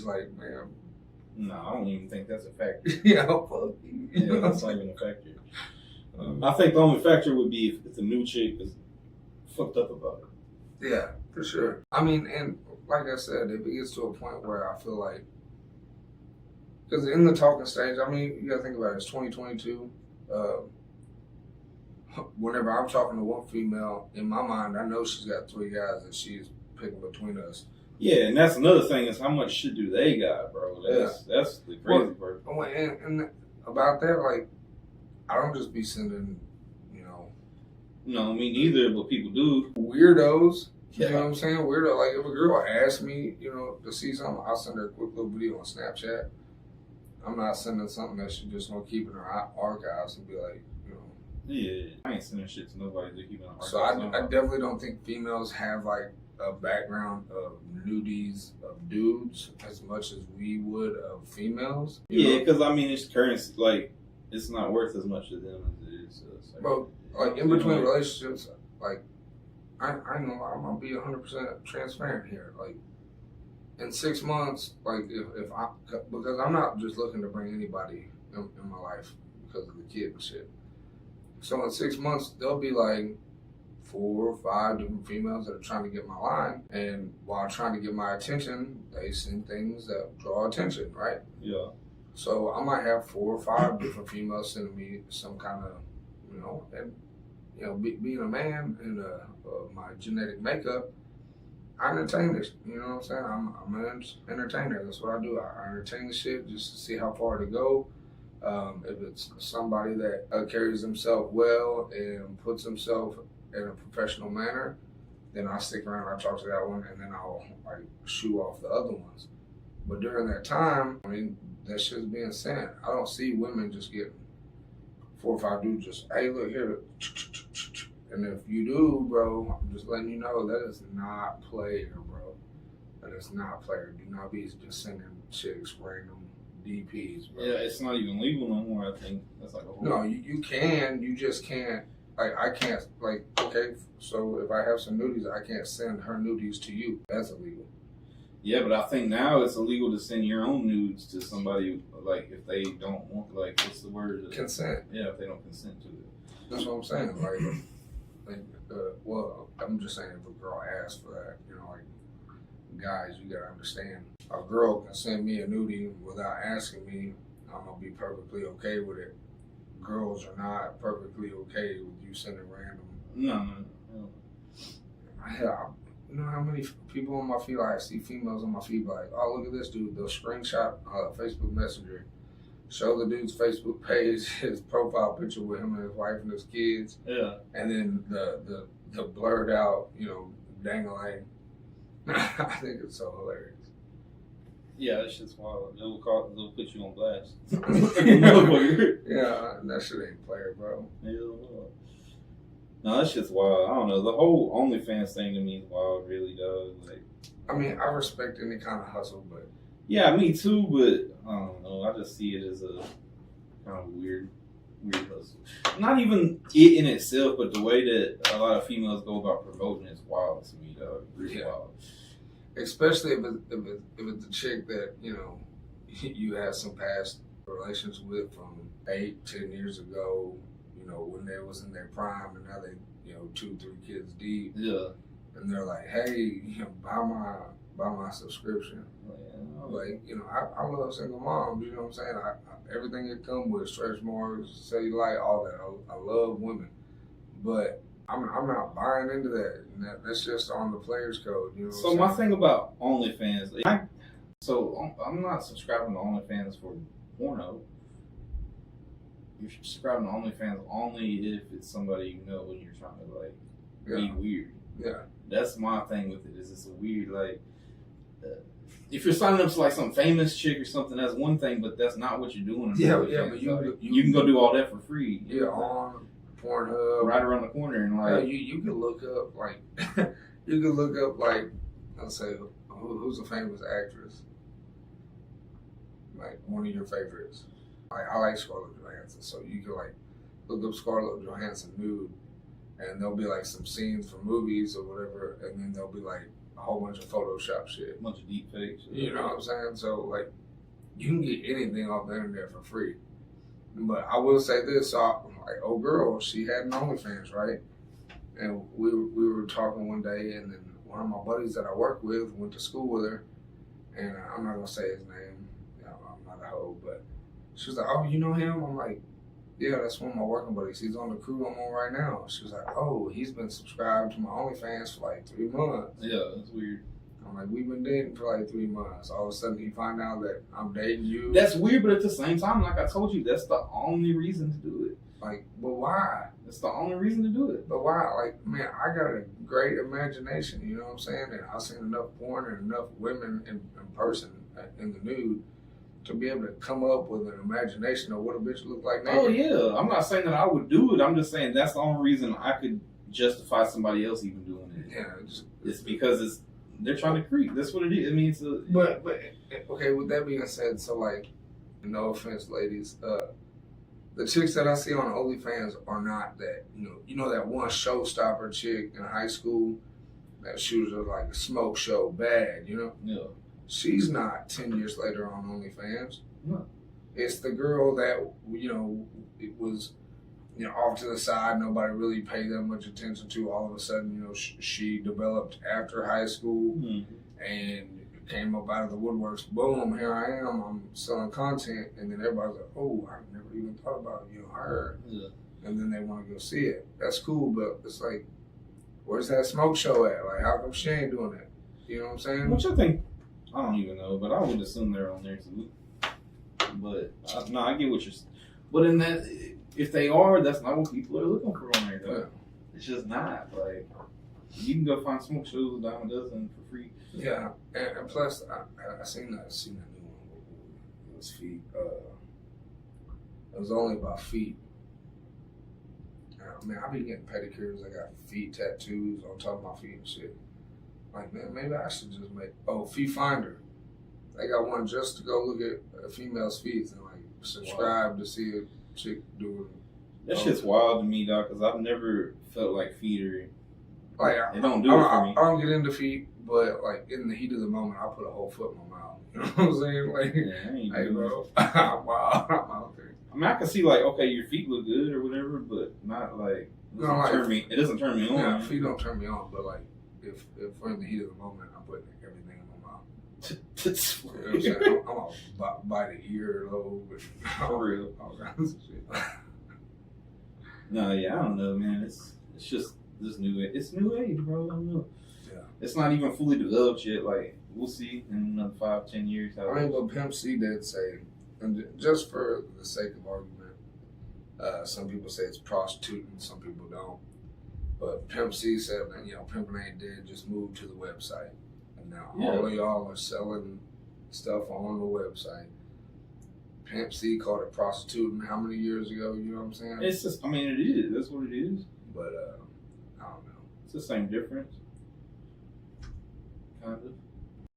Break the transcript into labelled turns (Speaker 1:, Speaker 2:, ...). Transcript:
Speaker 1: like, man.
Speaker 2: No, I don't even think that's a factor.
Speaker 1: Yeah, fuck you.
Speaker 2: Yeah, that's not even a factor. I think the only factor would be if the new chick is fucked up about it.
Speaker 1: Yeah, for sure. I mean, and like I said, if it gets to a point where I feel like, because in the talking stage, I mean, you gotta think about it, it's 2022. Whenever I'm talking to one female, in my mind, I know she's got 3 guys that she's picking between us.
Speaker 2: Yeah, and that's another thing is how much shit do they got, bro? That's the crazy part.
Speaker 1: And about that, like, I don't just be sending,
Speaker 2: No, me neither, but people do.
Speaker 1: Weirdos.
Speaker 2: Yeah.
Speaker 1: You know what I'm saying? Weirdo. Like, if a girl asks me, to see something, I'll send her a quick little video on Snapchat. I'm not sending something that she just gonna keep in her archives and be like,
Speaker 2: Yeah, I ain't sending shit to nobody to keep in her archives.
Speaker 1: So I definitely don't think females have like a background of nudies of dudes as much as we would of females.
Speaker 2: Yeah, because I mean, it's currency. Like, it's not worth as much to them as it is to us.
Speaker 1: Bro, like in between relationships, like I ain't gonna lie, I'm gonna be 100% transparent here. Like in 6 months, like because I'm not just looking to bring anybody in my life because of the kid and shit. So in 6 months, there'll be like 4 or 5 different females that are trying to get my line, and while trying to get my attention, they send things that draw attention, right?
Speaker 2: Yeah.
Speaker 1: So I might have 4 or 5 different females sending me some kind of, being a man and my genetic makeup, I entertain this. You know what I'm saying? I'm an entertainer. That's what I do. I entertain the shit just to see how far to go. If it's somebody that carries himself well and puts himself in a professional manner, then I stick around, I talk to that one, and then I'll like shoo off the other ones. But during that time, I mean, that shit's being sent. I don't see women just getting 4 or 5 dudes just, hey, look here. And if you do, bro, I'm just letting you know that is not player, bro. That is not player. Do not be just sending chicks random DPs, bro.
Speaker 2: Yeah, it's not even legal no more, I think. That's like a whole...
Speaker 1: No, you can. You just can't. Like, I can't, like, okay, so if I have some nudies, I can't send her nudies to you. That's illegal.
Speaker 2: Yeah, but I think now it's illegal to send your own nudes to somebody, like, if they don't want, like, what's the word?
Speaker 1: Consent.
Speaker 2: Yeah, if they don't consent to it.
Speaker 1: That's what I'm saying. Well, I'm just saying if a girl asks for that, guys, you gotta understand. A girl can send me a nudie without asking me. I'm gonna be perfectly okay with it. Girls are not perfectly okay with you sending random.
Speaker 2: No.
Speaker 1: Hell, you know how many people on my feed, like, I see females on my feed like, oh, look at this dude. They'll screenshot Facebook Messenger, show the dude's Facebook page, his profile picture with him and his wife and his kids.
Speaker 2: Yeah.
Speaker 1: And then the blurred out, dangling. I think it's so hilarious.
Speaker 2: Yeah, that shit's wild. They'll put you on blast.
Speaker 1: Yeah, that shit ain't player, bro.
Speaker 2: No, that shit's wild. I don't know. The whole OnlyFans thing to me is wild, really, dog. Like,
Speaker 1: I mean, I respect any kind of hustle, but
Speaker 2: yeah, me too. But I don't know. I just see it as a kind of weird hustle. Not even it in itself, but the way that a lot of females go about promoting is wild to me, dog. Really wild. Especially
Speaker 1: if it's a chick that you had some past relations with from 8-10 years ago. When they was in their prime, and now they 2-3 kids deep.
Speaker 2: Yeah.
Speaker 1: And they're like, hey, buy my subscription. Like, I love single moms, you know what I'm saying? Everything that comes with stretch marks, cellulite, all that. I love women. But I'm not buying into that. And that's just on the player's code, you know what I'm saying?
Speaker 2: My thing about OnlyFans, I'm not subscribing to OnlyFans for porno. You're subscribing to OnlyFans only if it's somebody you know when you're trying to be weird.
Speaker 1: Yeah. That's
Speaker 2: my thing with it. Is it's a weird if you're signing up to like some famous chick or something, that's one thing, but that's not what you're doing.
Speaker 1: But
Speaker 2: you can go do all that for free.
Speaker 1: Yeah, on Pornhub,
Speaker 2: right around the corner, and
Speaker 1: you can look up let's say who's a famous actress, like one of your favorites. I like Scarlett Johansson, so you can look up Scarlett Johansson nude, and there'll be like some scenes from movies or whatever, and then they'll be like a whole bunch of Photoshop shit.
Speaker 2: A bunch of deep fakes.
Speaker 1: You know what I'm saying? So like, you can get anything off the internet for free. But I will say this: like, old girl, she had an OnlyFans, right? And we were talking one day, and then one of my buddies that I work with went to school with her, and I'm not gonna say his name. You know, I'm not a hoe, but she was like, "Oh, you know him?" I'm like, "Yeah, that's one of my working buddies. He's on the crew I'm on right now." She was like, "Oh, he's been subscribed to my OnlyFans for like 3 months."
Speaker 2: Yeah, that's weird.
Speaker 1: I'm like, "We've been dating for like 3 months. All of a sudden, he find out that I'm dating you."
Speaker 2: That's weird, but at the same time, like I told you, that's the only reason to do it.
Speaker 1: Like, but why?
Speaker 2: That's the only reason to do it.
Speaker 1: But why? Like, man, I got a great imagination, you know what I'm saying? And I've seen enough porn and enough women in person in the nude to be able to come up with an imagination of what a bitch look like naked.
Speaker 2: Oh, yeah. I'm not saying that I would do it. I'm just saying that's the only reason I could justify somebody else even doing it.
Speaker 1: Yeah.
Speaker 2: It's because they're trying to creep. That's what it is. I mean,
Speaker 1: But, okay, with that being said, so, like, no offense, ladies, the chicks that I see on OnlyFans are not that, you know that one showstopper chick in high school that she was like a smoke show bad, you know?
Speaker 2: Yeah.
Speaker 1: She's not 10 years later on OnlyFans.
Speaker 2: No.
Speaker 1: It's the girl that, it was, off to the side, nobody really paid that much attention to. All of a sudden, she developed after high school and came up out of the woodworks. Boom, here I am. I'm selling content, and then everybody's like, "Oh, I never even thought about her."
Speaker 2: Yeah.
Speaker 1: And then they want to go see it. That's cool, but it's like, where's that smoke show at? Like, how come she ain't doing that? You know what I'm saying?
Speaker 2: Which I think, I don't even know, but I would assume they're on there too. But no, I get what you're saying. But in that, if they are, that's not what people are looking for on there. Though. Yeah. It's just not. Like, you can go find smoke shows a dime a dozen for free.
Speaker 1: Yeah, and plus, I seen that new one. It was feet. It was only about feet. Man, I be getting pedicures. I got feet tattoos on top of my feet and shit. Like, man, maybe I should just make Feet Finder. They got one just to go look at a female's feet and like subscribe to see a chick doing.
Speaker 2: That shit's wild to me, dog. Because I've never felt like feet are.
Speaker 1: Like,
Speaker 2: it don't do it for me.
Speaker 1: I don't get into feet, but like in the heat of the moment, I put a whole foot in my mouth. You know what I'm saying? Like,
Speaker 2: yeah,
Speaker 1: hey, bro, wow, I'm out there.
Speaker 2: I mean, I can see like, okay, your feet look good or whatever, but not like it doesn't turn me on.
Speaker 1: Yeah, feet don't turn me on, but like if we're in the heat of the moment, I put everything in my mouth.
Speaker 2: You know what I'm
Speaker 1: saying? I'm gonna bite an ear lobe and
Speaker 2: for real.
Speaker 1: All kinds of shit.
Speaker 2: No, yeah, I don't know, man. It's just this new age. It's new age, bro. I don't know. Yeah. It's not even fully developed yet. Like, we'll see in another 5-10 years.
Speaker 1: I mean, what Pimp C did say, and just for the sake of argument, some people say it's prostituting, some people don't. But Pimp C said that, pimping ain't dead, just move to the website. And now all of y'all are selling stuff on the website. Pimp C called it prostituting how many years ago, you know what I'm saying?
Speaker 2: It's just, I mean, it is. That's what it is.
Speaker 1: But, I don't know.
Speaker 2: It's the same difference. Kind of.